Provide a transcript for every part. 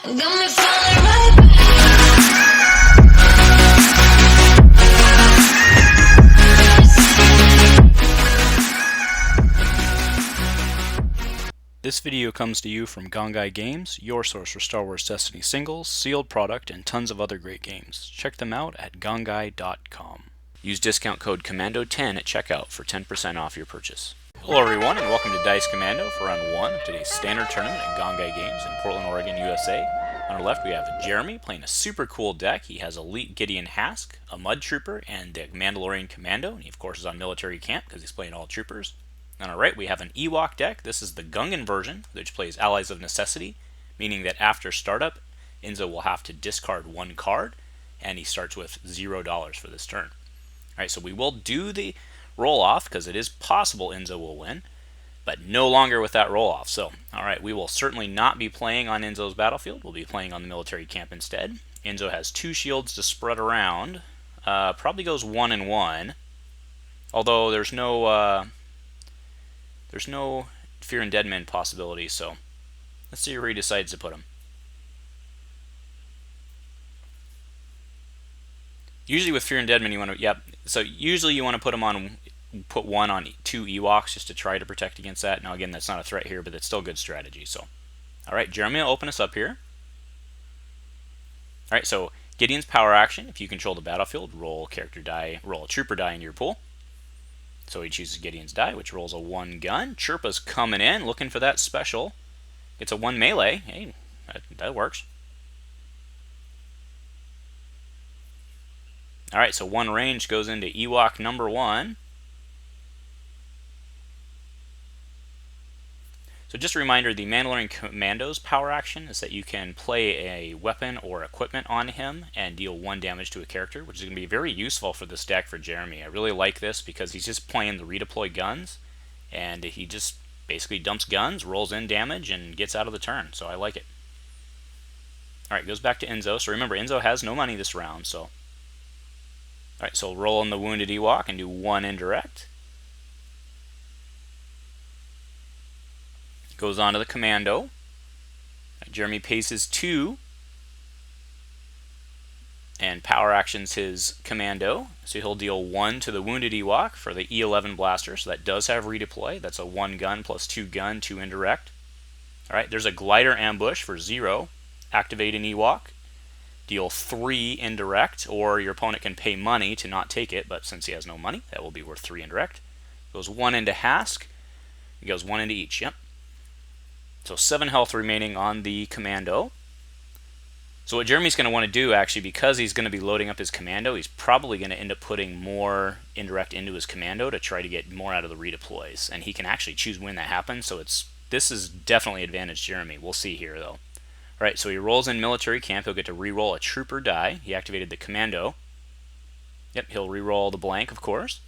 Got me falling right back. This video comes to you from Gongaii Games, your source for Star Wars Destiny singles, sealed product, and tons of other great games. Check them out at gongaii.com. Use discount code Commando10 at checkout for 10% off your purchase. Hello everyone, and welcome to Dice Commando for round 1 of today's standard tournament at Gongaii Games in Portland, Oregon, USA. On our left we have Jeremy playing a super cool deck. He has Elite Gideon Hask, a Mudtrooper, and the Mandalorian Commando, and he of course is on military camp because he's playing all troopers. On our right we have an Ewok deck. This is the Gungan version, which plays Allies of Necessity, meaning that after startup, Enzo will have to discard one card, and he starts with $0 for this turn. Alright, so we will do the roll-off, because it is possible Enzo will win, but no longer with that roll-off. So, alright, we will certainly not be playing on Enzo's battlefield. We'll be playing on the military camp instead. Enzo has 2 shields to spread around. Probably goes 1 and 1, although there's no Fear and Dead Men possibility, so let's see where he decides to put him. Usually with Fear and Dead Men, you want to, so usually you want to put one on 2 Ewoks just to try to protect against that. Now again, that's not a threat here, but it's still good strategy. So, alright, Jeremy will open us up here. Alright, so Gideon's power action. If you control the battlefield, roll a trooper die into your pool. So he chooses Gideon's die, which rolls a 1 gun. Chripa's coming in, looking for that special. Gets a 1 melee. Hey, that works. Alright, so 1 range goes into Ewok number 1. So just a reminder, the Mandalorian Commando's power action is that you can play a weapon or equipment on him and deal 1 damage to a character, which is going to be very useful for this deck for Jeremy. I really like this because he's just playing the redeploy guns, and he just basically dumps guns, rolls in damage, and gets out of the turn, so I like it. Alright, goes back to Enzo. So remember, Enzo has no money this round, so... Alright, so roll in the Wounded Ewok and do 1 indirect. Goes on to the Commando. Jeremy pays his 2 and power actions his Commando, so he'll deal 1 to the Wounded Ewok for the E11 blaster, so that does have redeploy. That's a 1 gun plus 2 gun, 2 indirect. Alright, there's a glider ambush for 0. Activate an Ewok. Deal 3 indirect, or your opponent can pay money to not take it, but since he has no money, that will be worth 3 indirect. Goes 1 into Hask. He goes 1 into each, yep. So 7 health remaining on the Commando. So what Jeremy's going to want to do, actually, because he's going to be loading up his Commando, he's probably going to end up putting more indirect into his Commando to try to get more out of the redeploys. And he can actually choose when that happens, so this is definitely advantage Jeremy. We'll see here, though. Alright, so he rolls in military camp. He'll get to reroll a trooper die. He activated the Commando. Yep, he'll reroll the blank, of course.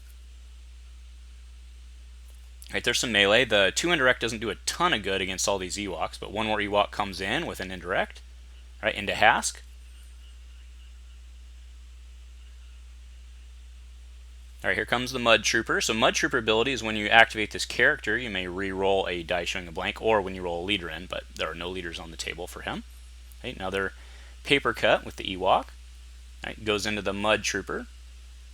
Right, there's some melee. The 2 indirect doesn't do a ton of good against all these Ewoks, but 1 more Ewok comes in with an indirect. Right, into Hask. Alright, here comes the Mudtrooper. So Mudtrooper ability is when you activate this character, you may re-roll a die showing a blank, or when you roll a leader in, but there are no leaders on the table for him. Right, another paper cut with the Ewok. Right, goes into the Mudtrooper.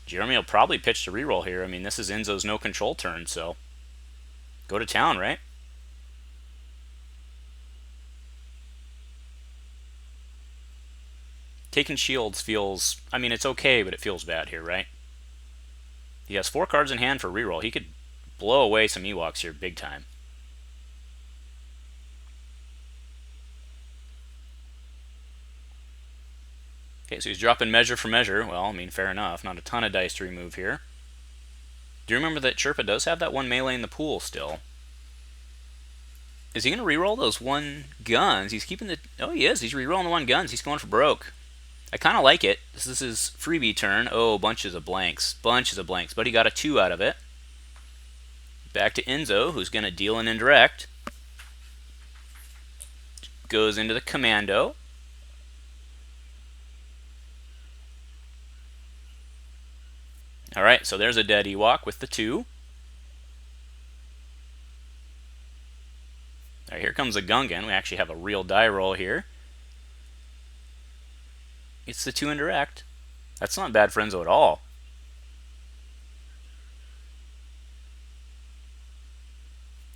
Jeremy will probably pitch to re-roll here. I mean, this is Enzo's no control turn, so... go to town, right? Taking shields feels... I mean, it's okay, but it feels bad here, right? He has 4 cards in hand for reroll. He could blow away some Ewoks here big time. Okay, so he's dropping measure for measure. Well, I mean, fair enough. Not a ton of dice to remove here. Do you remember that Chripa does have that 1 melee in the pool still? Is he going to reroll those 1 guns? He's keeping the... oh, he is. He's rerolling the 1 guns. He's going for broke. I kind of like it. This is his freebie turn. Oh, bunches of blanks. Bunches of blanks. But he got a 2 out of it. Back to Enzo, who's going to deal an indirect. Goes into the Commando. Alright, so there's a dead Ewok with the 2. Alright, here comes a Gungan. We actually have a real die roll here. It's the 2 indirect. That's not bad for Enzo at all.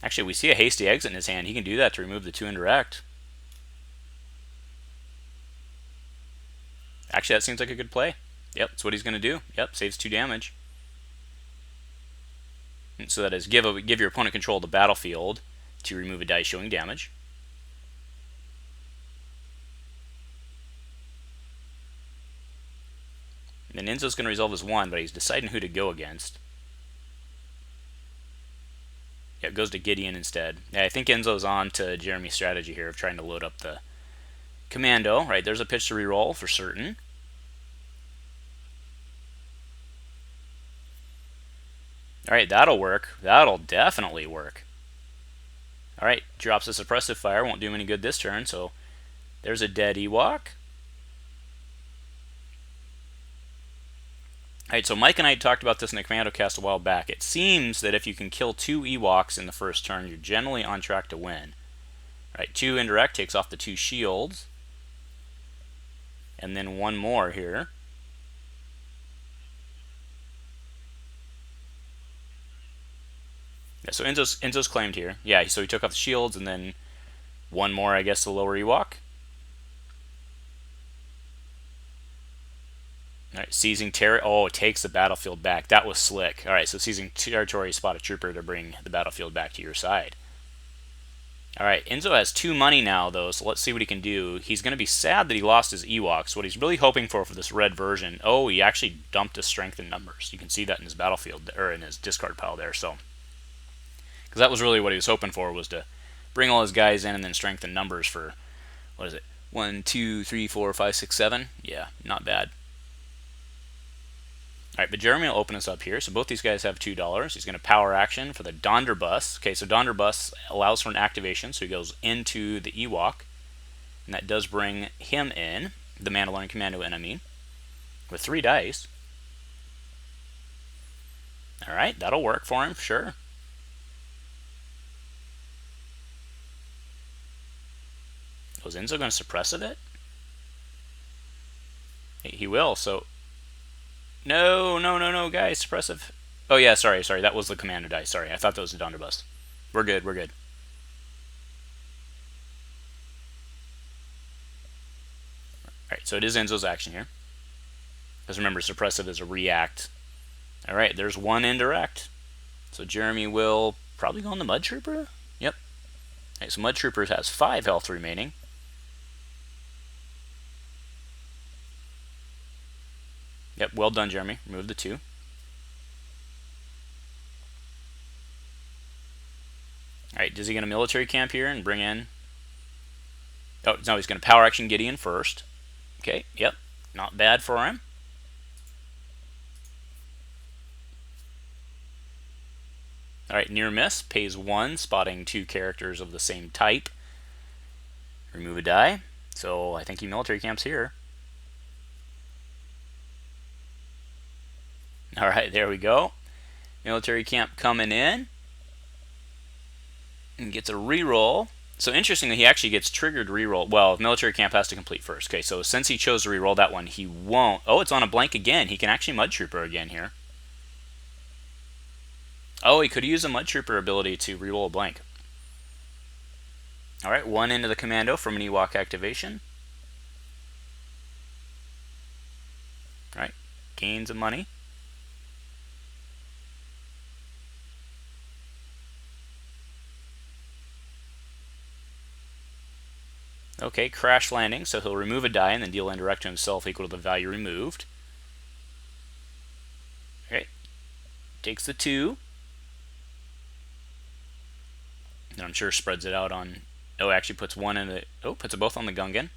Actually, we see a hasty exit in his hand. He can do that to remove the 2 indirect. Actually, that seems like a good play. Yep, that's what he's going to do. Yep, saves 2 damage. And so that is give your opponent control of the battlefield to remove a die showing damage. And then Enzo's going to resolve his 1, but he's deciding who to go against. Yeah, it goes to Gideon instead. Yeah, I think Enzo's on to Jeremy's strategy here of trying to load up the Commando. Right, there's a pitch to reroll for certain. Alright, that'll work. That'll definitely work. Alright, drops a suppressive fire. Won't do him any good this turn, so there's a dead Ewok. Alright, so Mike and I talked about this in the Commando cast a while back. It seems that if you can kill 2 Ewoks in the first turn, you're generally on track to win. Alright, 2 indirect takes off the 2 shields. And then 1 more here. Yeah, so Enzo's claimed here. Yeah, so he took off the shields and then 1 more, I guess, to lower Ewok. Alright, seizing territory. Oh, it takes the battlefield back. That was slick. Alright, so seizing territory, spot a trooper to bring the battlefield back to your side. Alright, Enzo has 2 money now, though, so let's see what he can do. He's going to be sad that he lost his Ewoks. What he's really hoping for this red version. Oh, he actually dumped his strength in numbers. You can see that in his battlefield, or in his discard pile there, so. Because that was really what he was hoping for, was to bring all his guys in and then strengthen numbers for, what is it, 1, 2, 3, 4, 5, 6, 7? Yeah, not bad. Alright, but Jeremy will open us up here. So both these guys have $2. He's going to power action for the Donderbus. Okay, so Donderbus allows for an activation, so he goes into the Ewok. And that does bring him in, the Mandalorian Commando in, I mean, with 3 dice. Alright, that'll work for him, sure. Was Enzo going to suppress it? He will, so... No, guys, suppressive. Oh, yeah, sorry, that was the Commando dice. Sorry, I thought that was the Donderbus. We're good. Alright, so it is Enzo's action here. Because remember, suppressive is a react. Alright, there's 1 indirect. So Jeremy will probably go on the Mudtrooper? Yep. Alright, so Mudtrooper has 5 health remaining. Yep, well done, Jeremy. Remove the 2. Alright, is he going to military camp here and bring in... Oh, no, he's going to power action Gideon first. Okay, yep, not bad for him. Alright, near miss, pays 1, spotting 2 characters of the same type. Remove a die. So I think he military camps here. Alright, there we go. Military camp coming in. And gets a reroll. So interestingly, he actually gets triggered reroll. Well, military camp has to complete first. Okay, so since he chose to reroll that one, he won't. Oh, it's on a blank again. He can actually Mudtrooper again here. Oh, he could use a Mudtrooper ability to reroll a blank. Alright, 1 into the Commando from an Ewok activation. Alright, gains of money. Okay, crash landing, so he'll remove a die and then deal indirect to himself equal to the value removed. Okay, takes the 2. And I'm sure spreads it out on... Oh, actually puts 1 in the... Oh, puts it both on the Gungan.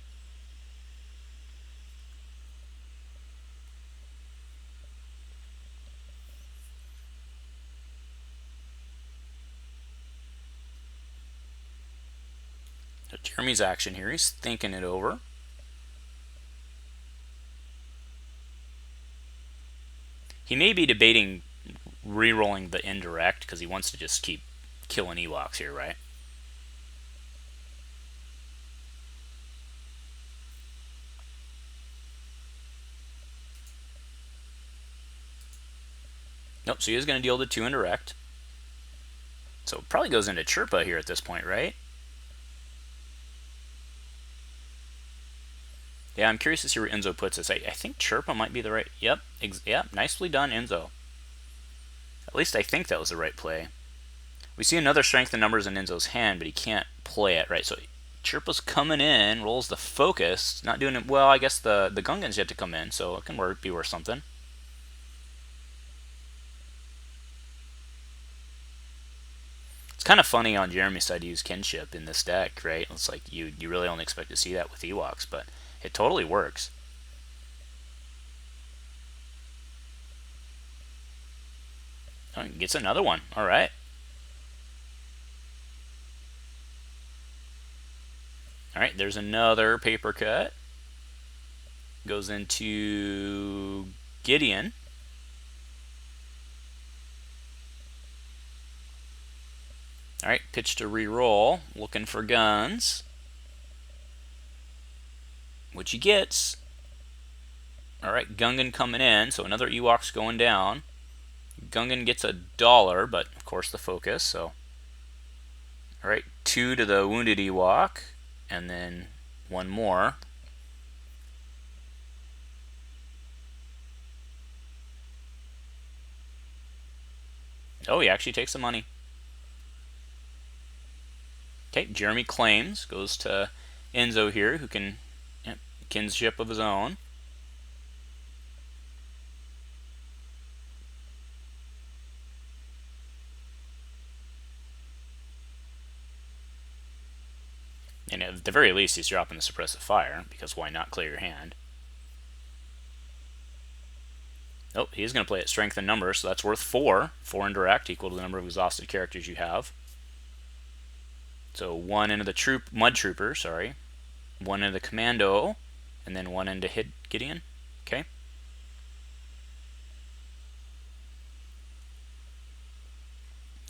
So Jeremy's action here, he's thinking it over. He may be debating re-rolling the indirect because he wants to just keep killing Ewoks here, right? Nope, so he is going to deal the 2 indirect. So it probably goes into Chripa here at this point, right? Yeah, I'm curious to see where Enzo puts this. I think Chripa might be the right... Yep, nicely done, Enzo. At least I think that was the right play. We see another strength in numbers in Enzo's hand, but he can't play it, right? So Chripa's coming in, rolls the focus, not doing it well. I guess the Gungan's yet to come in, so it can be worth something. It's kind of funny on Jeremy's side to use kinship in this deck, right? It's like you really only expect to see that with Ewoks, but it totally works. Oh, he gets another one. All right. All right, there's another paper cut. Goes into Gideon. All right, pitch to re-roll. Looking for guns. Which he gets. All right, Gungan coming in, so another Ewoks going down. Gungan gets $1, but of course the focus, so. All right, 2 to the wounded Ewok, and then 1 more. Oh, he actually takes the money. Okay, Jeremy claims, goes to Enzo here, who can kinship of his own. And at the very least, he's dropping the suppressive fire, because why not clear your hand? Oh, he's going to play at strength and numbers, so that's worth 4. 4 indirect, equal to the number of exhausted characters you have. So 1 into the Mudtrooper, sorry. 1 into the Commando, and then 1 into Gideon. Okay.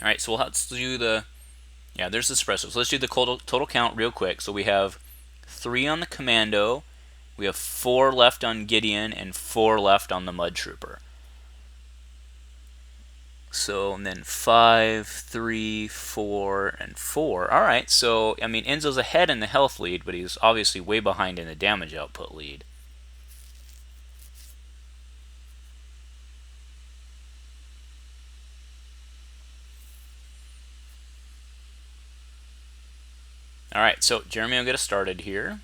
All right, so let's do the... Yeah, there's the suppressive. So let's do the total count real quick. So we have 3 on the Commando, we have 4 left on Gideon, and 4 left on the Mudtrooper. So, and then 5, 3, 4, and 4. All right, so, I mean, Enzo's ahead in the health lead, but he's obviously way behind in the damage output lead. All right, so Jeremy will get us started here.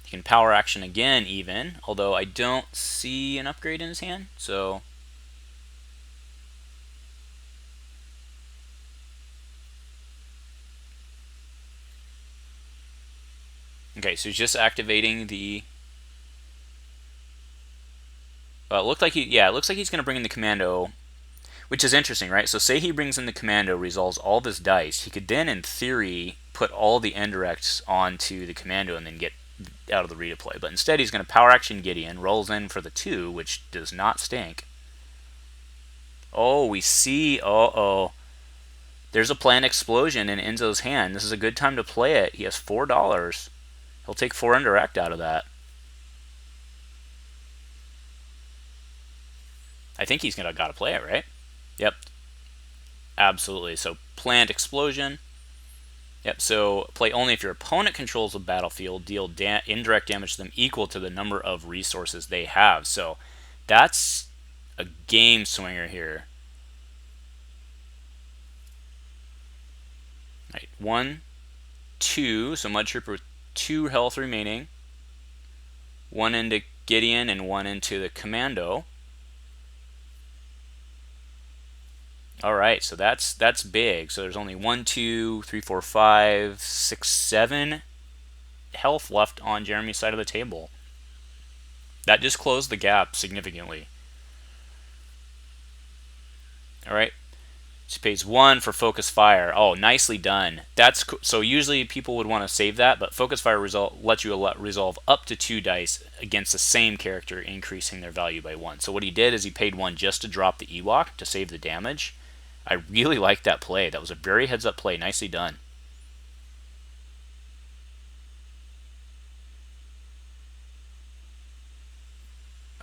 He can power action again, even, although I don't see an upgrade in his hand, so... Okay, so he's just activating the... It looked like it looks like he's going to bring in the Commando, which is interesting, right? So say he brings in the Commando, resolves all this dice. He could then, in theory, put all the indirects onto the Commando and then get out of the redeploy. But instead, he's going to power action Gideon, rolls in for the 2, which does not stink. Oh, we see. Uh-oh. There's a planned explosion in Enzo's hand. This is a good time to play it. He has $4. He'll take 4 indirect out of that. I think he's got to play it, right? Yep. Absolutely. So planned explosion. Yep, so play only if your opponent controls a battlefield, deal indirect damage to them equal to the number of resources they have. So that's a game swinger here. All right, 1, 2, so Mudtrooper with 2 health remaining. 1 into Gideon and 1 into the Commando. Alright, so that's big. So there's only 1, 2, 3, 4, 5, 6, 7 health left on Jeremy's side of the table. That just closed the gap significantly. Alright, she pays 1 for focus fire. Oh, nicely done. That's so usually people would want to save that, but focus fire lets you resolve up to 2 dice against the same character, increasing their value by 1. So what he did is he paid 1 just to drop the Ewok to save the damage. I really liked that play. That was a very heads-up play. Nicely done.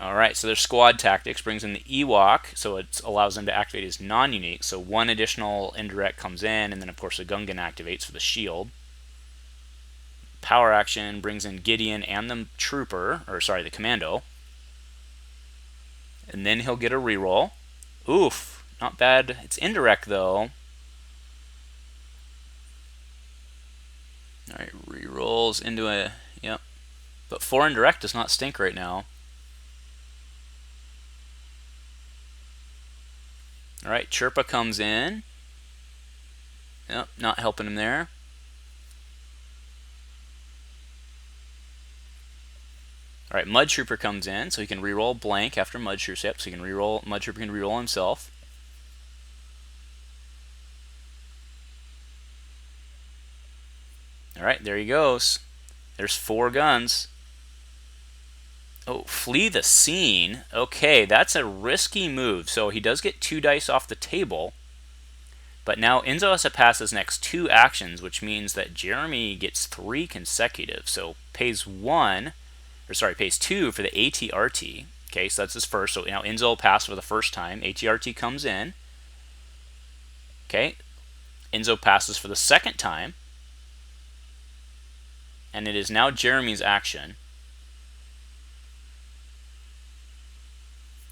Alright, so their squad tactics brings in the Ewok, so it allows them to activate as non-unique. So one additional indirect comes in, and then of course the Gungan activates for the shield. Power action brings in Gideon and the Trooper, or sorry, the Commando. And then he'll get a reroll. Oof, not bad. It's indirect though. Alright, rerolls into a, yep. But 4 indirect does not stink right now. Alright, Chripa comes in. Yep, not helping him there. Alright, Mudtrooper comes in, so he can reroll blank after Mudtrooper. Yep, so he can reroll, Mudtrooper can reroll himself. Alright, there he goes. There's 4 guns. Oh, flee the scene. Okay, that's a risky move. So he does get 2 dice off the table. But now Enzo has to pass his next 2 actions, which means that Jeremy gets 3 consecutive. So pays 2 for the ATRT. Okay, so that's his first. So now Enzo will pass for the first time. ATRT comes in. Okay, Enzo passes for the second time. And it is now Jeremy's action.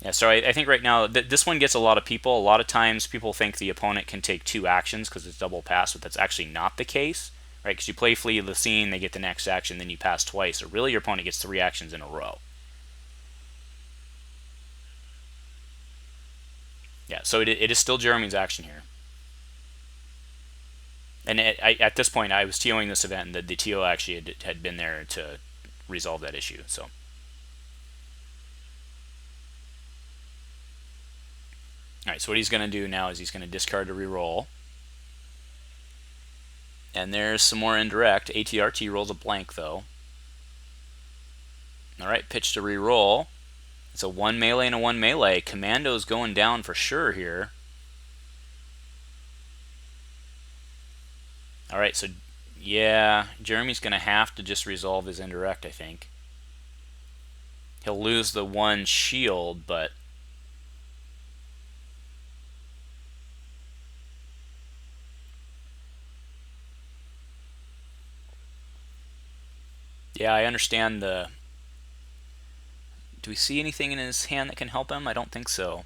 Yeah, so I think right now, this one gets a lot of people. A lot of times people think the opponent can take 2 actions because it's double pass, but that's actually not the case, right? Because you play flee the scene, they get the next action, then you pass twice. So really your opponent gets 3 actions in a row. Yeah, so it is still Jeremy's action here. And at this point, I was TOing this event, and the TO actually had been there to resolve that issue. So. Alright, so what he's going to do now is he's going to discard a reroll. And there's some more indirect. ATRT rolls a blank, though. Alright, pitch to reroll. It's a 1 melee and a 1 melee. Commando's going down for sure here. Alright, so yeah, Jeremy's going to have to just resolve his indirect, I think. He'll lose the 1 shield, but yeah, I understand the... Do we see anything in his hand that can help him? I don't think so.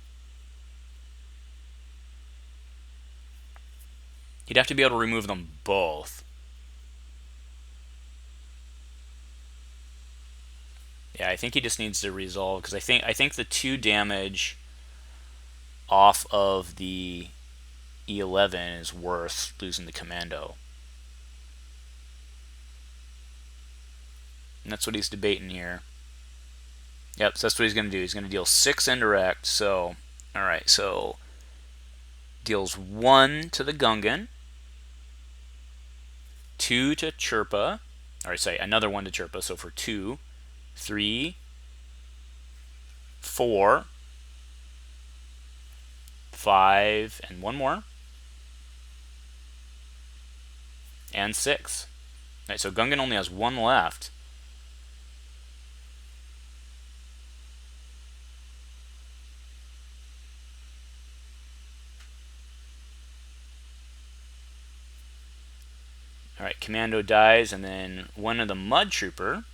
He'd have to be able to remove them both. Yeah, I think he just needs to resolve, because I think the 2 damage off of the E11 is worth losing the Commando. And that's what he's debating here. Yep, so that's what he's going to do. He's going to deal 6 indirect. So, alright, so deals 1 to the Gungan, 2 to Chripa, or sorry, another 1 to Chripa, so for 2, 3, 4, 5, and 1 more, and 6. Alright, so Gungan only has 1 left. Alright, Commando dies, and then 1 of the Mudtrooper.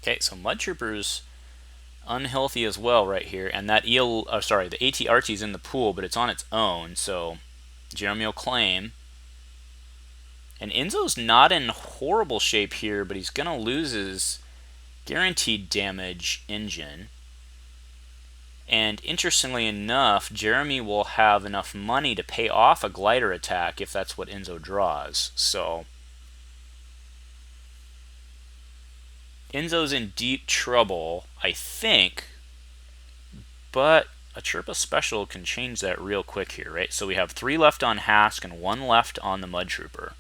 Okay, so Mudtrooper's unhealthy as well right here, and that the ATRT is in the pool, but it's on its own, so Jeremy will claim. And Enzo's not in horrible shape here, but he's going to lose his guaranteed damage engine. And interestingly enough, Jeremy will have enough money to pay off a glider attack if that's what Enzo draws. So Enzo's in deep trouble, I think, but a Chripa special can change that real quick here, right? So we have 3 left on Hask and 1 left on the Mudtrooper.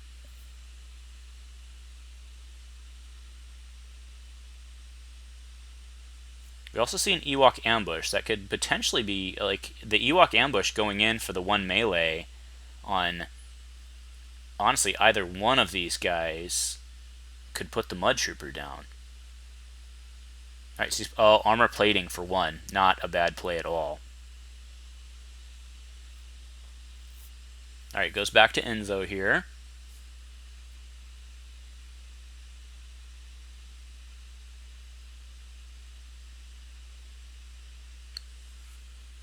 We also see an Ewok ambush. That could potentially be like the Ewok ambush going in for the 1 melee on, honestly, either one of these guys. could put the Mudtrooper down. Alright, so oh, armor plating for 1. Not a bad play at all. Alright, goes back to Enzo here.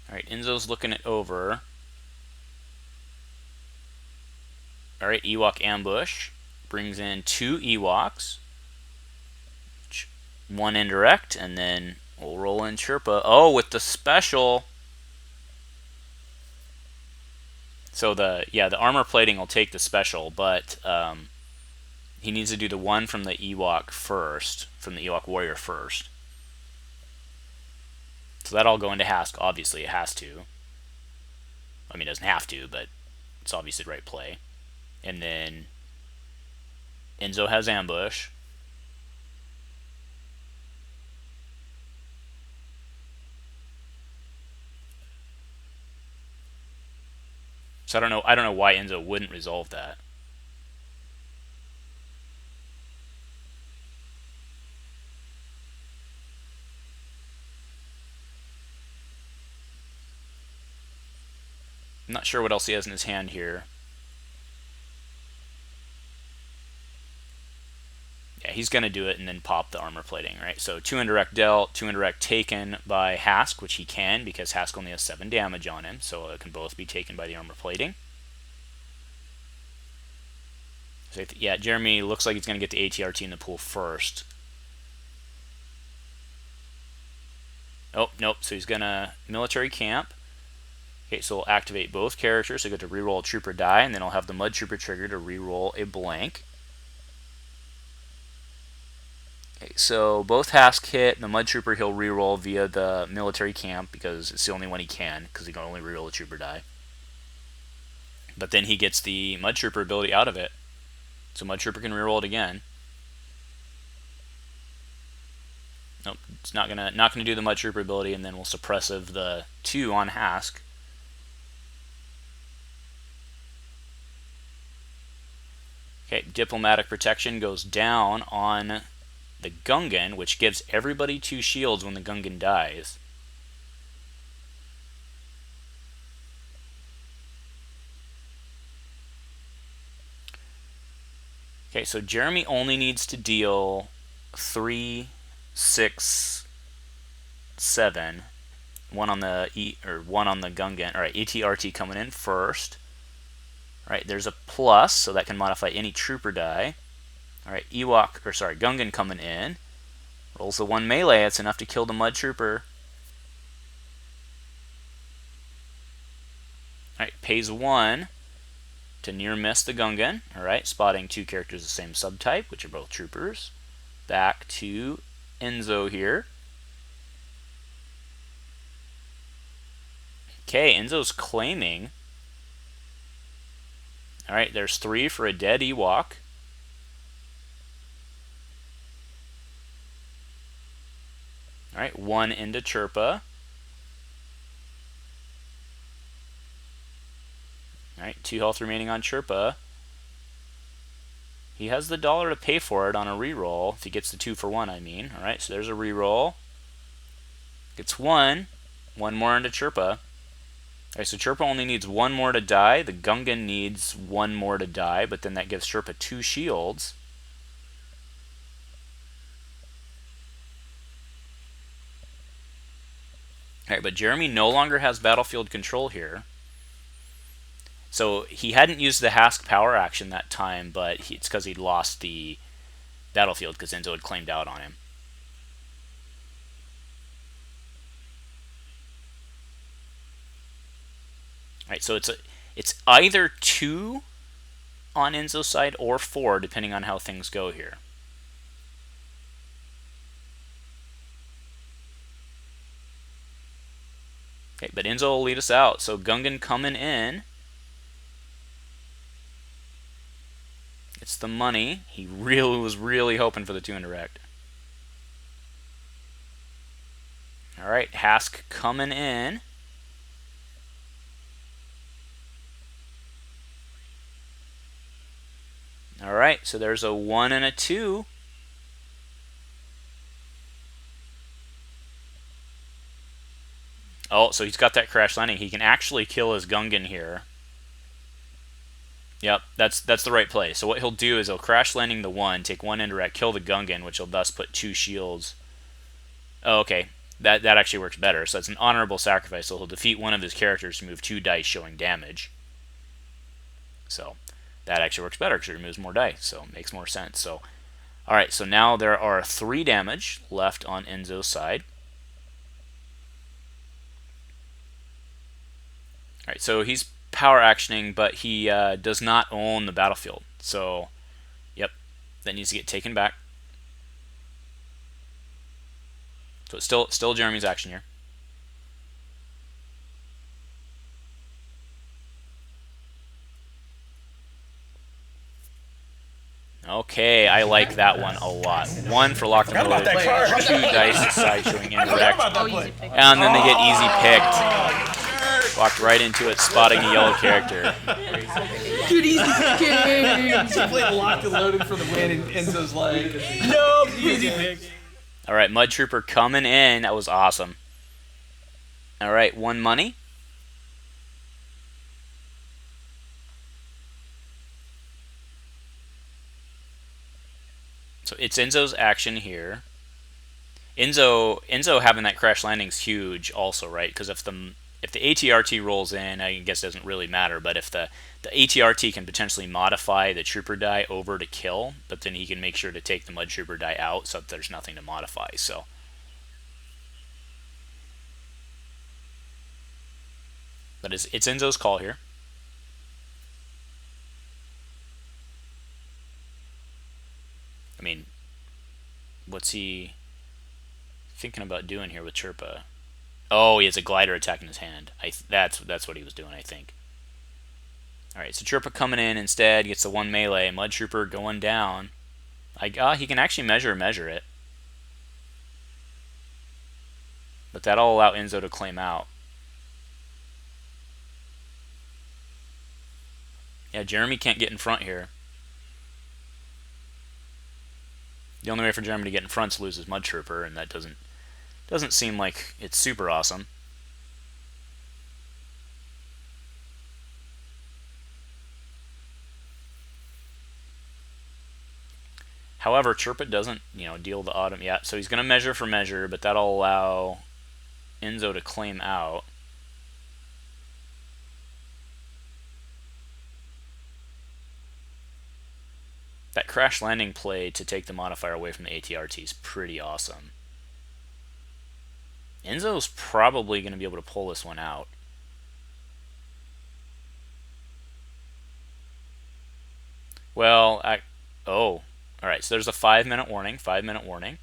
Alright, Enzo's looking it over. Alright, Ewok ambush. Brings in 2 Ewoks. 1 indirect, and then we'll roll in Chripa. Oh, with the special. So the armor plating will take the special, but he needs to do the 1 from the Ewok first, from the Ewok warrior first. So that'll go into Hask. Obviously, it has to. I mean, it doesn't have to, but it's obviously the right play. And then Enzo has ambush. So I don't know why Enzo wouldn't resolve that. I'm not sure what else he has in his hand here. Yeah, he's going to do it and then pop the armor plating, right? So 2 indirect dealt, 2 indirect taken by Hask, which he can because Hask only has 7 damage on him, so it can both be taken by the armor plating. So yeah, Jeremy looks like he's going to get the ATRT in the pool first. Oh, nope, so he's going to military camp. Okay, so we'll activate both characters, so get to reroll a trooper die, and then I'll have the Mudtrooper trigger to reroll a blank. Okay, so both Hask hit. The Mudtrooper he'll reroll via the military camp because it's the only one he can, because he can only reroll a trooper die. But then he gets the Mudtrooper ability out of it, so Mudtrooper can reroll it again. Nope, it's not gonna do the Mudtrooper ability, and then we'll suppressive the 2 on Hask. Okay, diplomatic protection goes down on the Gungan, which gives everybody 2 shields when the Gungan dies. Okay, so Jeremy only needs to deal 3, 6, 7. 1 on the Gungan. All right, ATRT coming in first. All right, there's a plus, so that can modify any trooper die. All right, Gungan coming in. Rolls the 1 melee. It's enough to kill the Mudtrooper. All right, pays 1 to near miss the Gungan. All right, spotting 2 characters of the same subtype, which are both troopers. Back to Enzo here. Okay, Enzo's claiming. All right, there's 3 for a dead Ewok. All right, 1 into Chripa. All right, 2 health remaining on Chripa. He has the dollar to pay for it on a reroll. If he gets the 2 for 1, I mean. All right, so there's a reroll. Gets 1. 1 more into Chripa. All right, so Chripa only needs 1 more to die. The Gungan needs 1 more to die, but then that gives Chripa 2 shields. All right, but Jeremy no longer has battlefield control here. So he hadn't used the Hask power action that time, but it's because he'd lost the battlefield because Enzo had claimed out on him. All right, so it's either 2 on Enzo's side or 4, depending on how things go here. Okay, but Enzo will lead us out. So Gungan coming in. It's the money. He was really hoping for the 2 indirect. All right, Hask coming in. All right, so there's a 1 and a 2. Oh, so he's got that crash landing. He can actually kill his Gungan here. Yep, that's the right play. So what he'll do is he'll crash landing the 1, take 1 indirect, kill the Gungan, which will thus put 2 shields. Oh, okay. That actually works better. So that's an honorable sacrifice. So he'll defeat one of his characters to move 2 dice showing damage. So that actually works better because it removes more dice. So it makes more sense. So, alright, so now there are 3 damage left on Enzo's side. Alright, so he's power actioning, but he does not own the battlefield. So, yep, that needs to get taken back. So it's still Jeremy's action here. Okay, I like that one a lot. 1 for lock and load, 2 dice side showing indirect, and then they get easy picked. Walked right into it, spotting a yellow character. Dude, easy pick! He played locked and loaded for the win, and Enzo's like, nope, easy pick. Alright, Mudtrooper coming in. That was awesome. Alright, 1 money. So it's Enzo's action here. Enzo having that crash landing is huge also, right? Because if the ATRT rolls in, I guess it doesn't really matter, but if the ATRT can potentially modify the Trooper die over to kill, but then he can make sure to take the Mudtrooper die out so that there's nothing to modify. So, but it's Enzo's call here. I mean, what's he thinking about doing here with Chripa? Oh, he has a glider attack in his hand. That's what he was doing, I think. Alright, so Chripa coming in instead, gets the 1 melee. Mudtrooper going down. He can actually measure it. But that'll allow Enzo to claim out. Yeah, Jeremy can't get in front here. The only way for Jeremy to get in front is to lose his Mudtrooper, and that doesn't seem like it's super awesome. However, Chripa doesn't, deal the autumn yet, so he's going to measure for measure, but that'll allow Enzo to claim out. That crash landing play to take the modifier away from the ATRT is pretty awesome. Enzo's probably going to be able to pull this one out. Well, alright, so there's a 5-minute warning, 5-minute warning.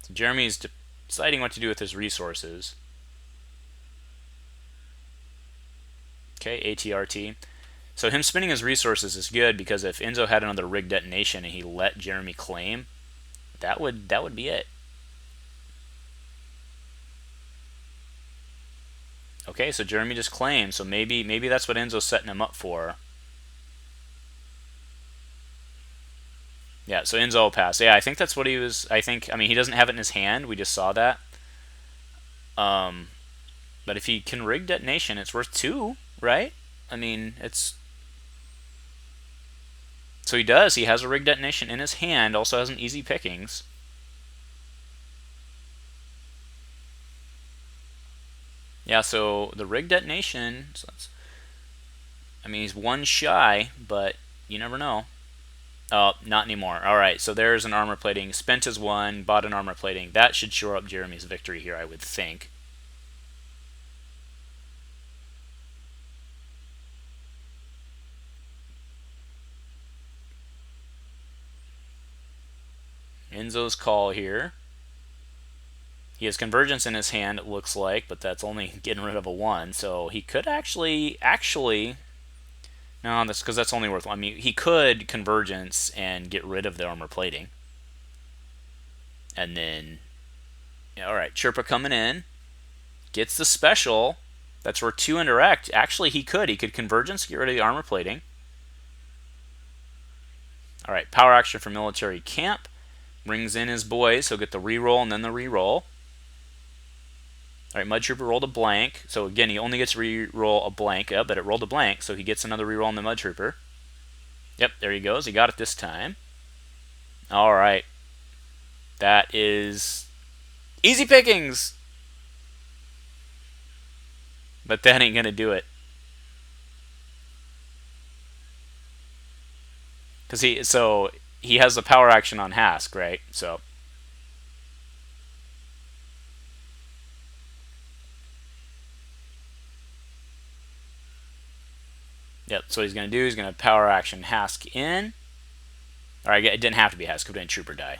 So Jeremy's deciding what to do with his resources. Okay, ATRT. So him spending his resources is good because if Enzo had another rig detonation and he let Jeremy claim, that would be it. Okay, so Jeremy just claimed, so maybe that's what Enzo's setting him up for. Yeah, so Enzo will pass. Yeah, I think that's what he was. I mean, he doesn't have it in his hand. We just saw that. But if he can rig detonation, it's worth 2, right? I mean, it's... So he does. He has a rig detonation in his hand. Also has an easy pickings. Yeah, so the rig detonation... So I mean, he's 1 shy, but you never know. Oh, not anymore. Alright, so there's an armor plating. Spent his 1, bought an armor plating. That should shore up Jeremy's victory here, I would think. Enzo's call here. He has convergence in his hand, it looks like, but that's only getting rid of a 1. So he could actually... No, that's because that's only worth 1. I mean, he could convergence and get rid of the armor plating. And then... Yeah, alright, Chripa coming in. Gets the special. That's worth 2 indirect. Actually, he could. He could convergence, get rid of the armor plating. Alright, power action for military camp. Brings in his boys. He'll get the reroll and then the reroll. Alright, Mudtrooper rolled a blank. So again, he only gets to re-roll a blank. But it rolled a blank, so he gets another re-roll on the Mudtrooper. Yep, there he goes. He got it this time. Alright. That is easy pickings! But that ain't gonna do it. Because he has the power action on Hask, right? So yep, so what he's going to do, he's going to power action Hask in. Alright, it didn't have to be Hask, it would have been Trooper die.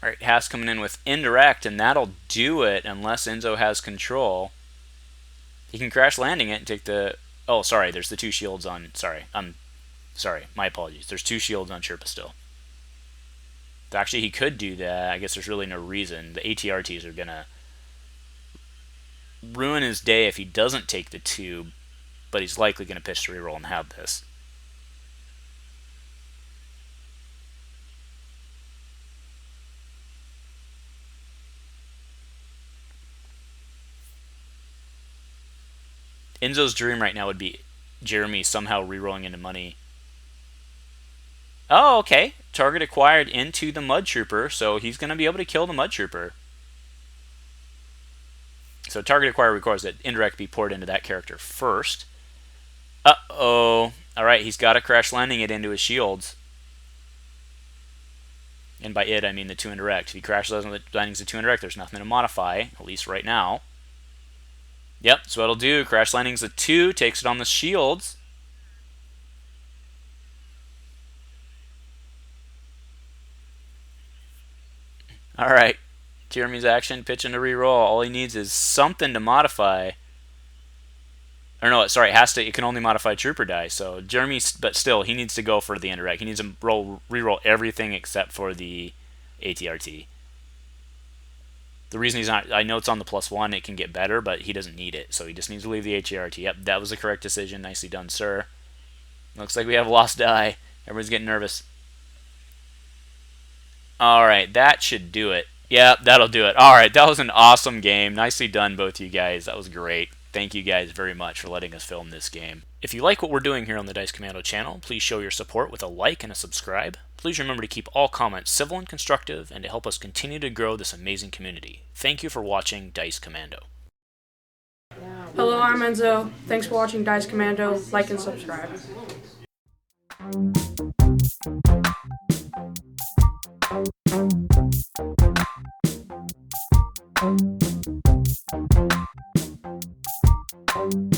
Alright, Hask coming in with indirect, and that'll do it unless Enzo has control. He can crash landing it and take the... Oh, sorry, there's the 2 shields on... Sorry, my apologies. There's 2 shields on Chripa still. Actually, he could do that. I guess there's really no reason. The ATRTs are going to ruin his day if he doesn't take the 2, but he's likely going to pitch to reroll and have this. Enzo's dream right now would be Jeremy somehow rerolling into money. Oh, okay. Target acquired into the Mudtrooper, so he's going to be able to kill the Mudtrooper. So target acquired requires that indirect be poured into that character first. Uh-oh. Alright, he's got to crash landing it into his shields. And by it, I mean the 2 indirect. If he crash landings the 2 indirect, there's nothing to modify, at least right now. Yep, so it'll do. Crash landings the 2, takes it on the shields. Alright, Jeremy's action, pitch into reroll. All he needs is something to modify. Or no, sorry, it can only modify Trooper die. So Jeremy, but still, he needs to go for the indirect. He needs to reroll everything except for the ATRT. The reason he's not, I know it's on the +1, it can get better, but he doesn't need it. So he just needs to leave the ATRT. Yep, that was the correct decision. Nicely done, sir. Looks like we have a lost die. Everyone's getting nervous. Alright, that should do it. Yep, that'll do it. Alright, that was an awesome game. Nicely done, both you guys. That was great. Thank you guys very much for letting us film this game. If you like what we're doing here on the Dice Commando channel, please show your support with a like and a subscribe. Please remember to keep all comments civil and constructive, and to help us continue to grow this amazing community. Thank you for watching Dice Commando. Hello, I'm Enzo. Thanks for watching Dice Commando. Like and subscribe. Thank you.